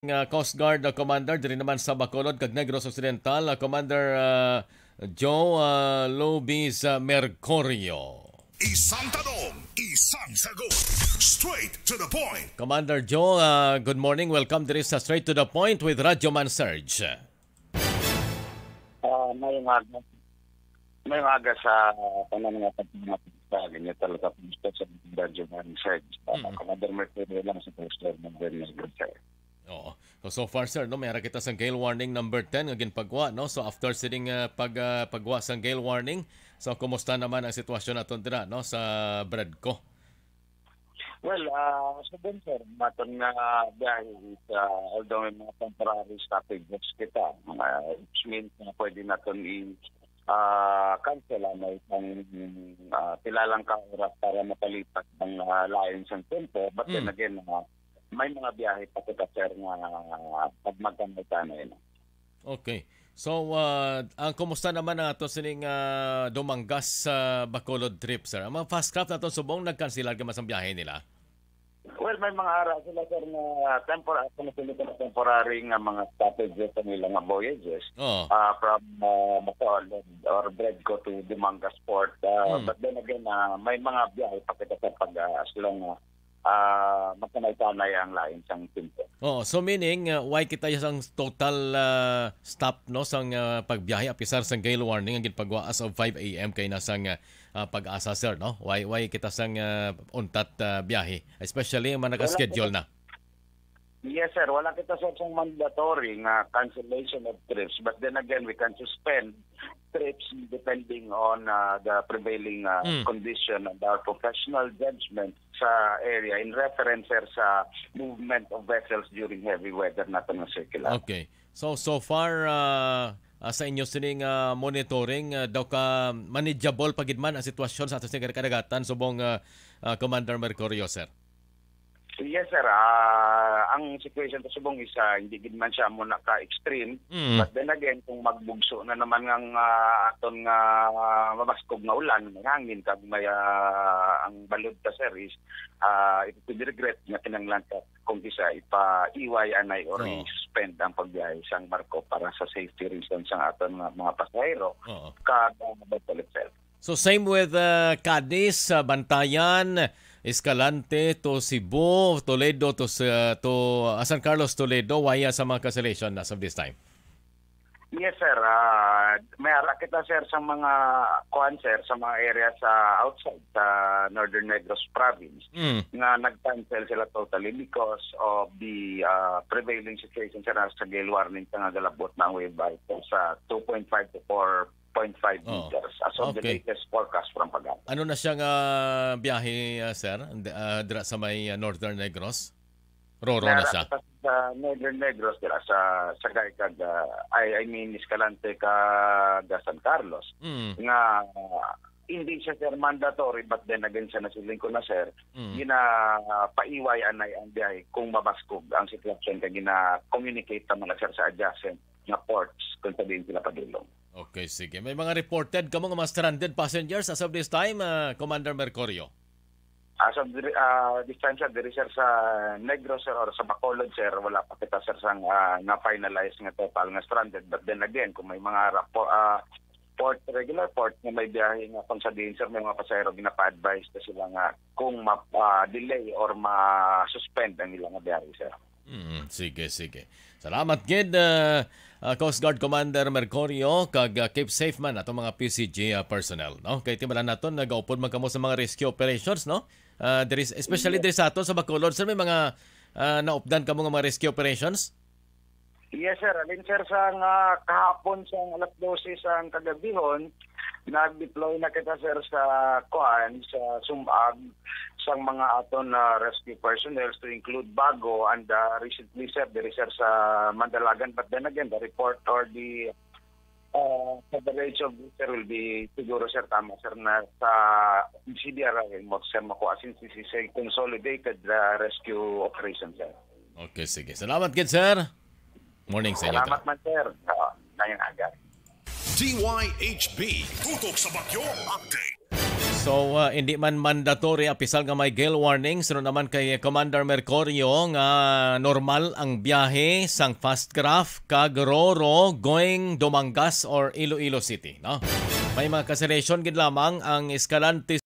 Coast Guard Commander diri naman sa Bacolod kag Negros Occidental, Commander Joe Lobis Mercurio. Isang tanong, isang sagot. Straight to the point. Commander Joe, good morning. Welcome diri sa Straight to the Point with Radyo Man Surge. May umaga sa pananang sa ganyan talaga po sa Radyo Man Surge. Commander Mercurio lang sa poster ng Negros. Oo. So far sir, no, mayroon kita sa gale warning number 10 agin pagwa, no. So after sitting pagwa sa gale warning, so kumusta naman ang sitwasyon naton dira, no, sa Bradco? Well, so din sir, maton nga biyahe although may mga temporary stoppages kita, which means na pwede naton cancel may isang tilalang oras para mapalipat ng layon sa tempo. But then again, may mga biyahe pa kita sir nga pag magkamay-kamay na. Okay. So, ang kumusta naman na ito sining dumanggas sa Bacolod trip, sir? Ang mga fast craft na ito subong nagkansilar ka mas ang biyahe nila? Well, may mga araw sila sir na temporary nga mga stoppages sa nila nga voyages from Bacolod or Bradco to Dumangas Port. But then again, may mga biyahe pa kita sa pag as long magkanay-kanay ang lain sang timpo. Oh, so meaning why kita yung total stop no sang pagbiyahe apisar sang gale warning ang ginpagwa as of 5 AM kay nasang pag-asa sir, no? Why kita sang untat biyahe, especially man naka-schedule na. Yes sir, wala kita sa mandatory nga cancellation of trips, but then again we can suspend trips depending on the prevailing condition and our professional judgment sa area in reference sir sa movement of vessels during heavy weather natin ng circular. Okay. So far sa inyo sining monitoring daw ka manageable pagidman ang sitwasyon sa atos nga kadagatan subong Commander Mercurio sir. Yes sir, ang situation sa subong isa hindi gid man siya mo naka-extreme, but then again kung magbugso na naman ng aton nga mabaskog nga ulan, may hangin kag may ang balod ta sir is ito to regret nga kinanglan ka kung isa ipa-iway anay or suspend ang pagbiyahe sang barko para sa safety reasons ang aton mga pasahero kag mabalit sir. So same with Cadiz, Bantayan, Escalante to Cebu, Toledo to San Carlos, Toledo, waya sa mga cancellation as of this time? Yes sir, may ara kita sir sa mga sir sa mga area sa outside sa Northern Negros province nga nag-cancel sila totally because of the prevailing situation sir sa gale warning nga galabot na wave height sa 2.5 to 4.5 meters as of the latest forecast from Pagano. Ano na siyang biyahe, sir? Dira sa may Northern Negros? Roro na siya? Sa Northern Negros, dira sa Sagay kag, Escalante kag San Carlos. Nga, hindi siya sir mandatory, but then again siya nasiling ko na sir, paiway anay ang biyahe kung mabaskog ang sitwasyon kag gina-communicate naman sir sa adjacent nga ports kung sabihin sila padulong. Okay, sige. May mga reported ka mga stranded passengers as of this time, Commander Mercurio? As of this time, sir, diri sir sa Negros sir, or sa Bacolod sir, wala pa kita sir sang na-finalize nga total nga stranded. But then again, kung may mga regular port nga may biyahe nga pang sabihin sir, may mga pasahero ginapa-advise na sila nga kung ma-delay or ma-suspend ang ilang biyahe sir. Sige. Salamat gid Coast Guard Commander Mercurio kag keep safe man atong mga PCG personnel, no? Kay timalan naton nagaupod man kamo sa mga rescue operations, no? Especially diri sa aton sa Bacolod sir, may mga naupdan kamo nga mga rescue operations? Yes sir, alin sir sa kahapon sa alas 12 sa kagabihon, nag-deploy na kita sir sa sa Sumbag sa mga aton rescue personnel to include Bago and recently sir, diri sir sa Mandalagan. But then again, the report or the coverage of this sir will be siguro sir tama sir na sa CDR mo sir makuha since this is a consolidated rescue operation sir. Okay, sige. Salamat gid sir. Morning sa inyo. Salamat man sir. Ngayong aga. DYHB. Tutok sa Bagyo Update. So hindi man mandatory apisal nga may gale warning, sunod naman kay Commander Mercurio nga normal ang biyahe sang fast craft kag Roro going Dumangas or Iloilo City, no? May mga cancellation gid lamang ang Escalante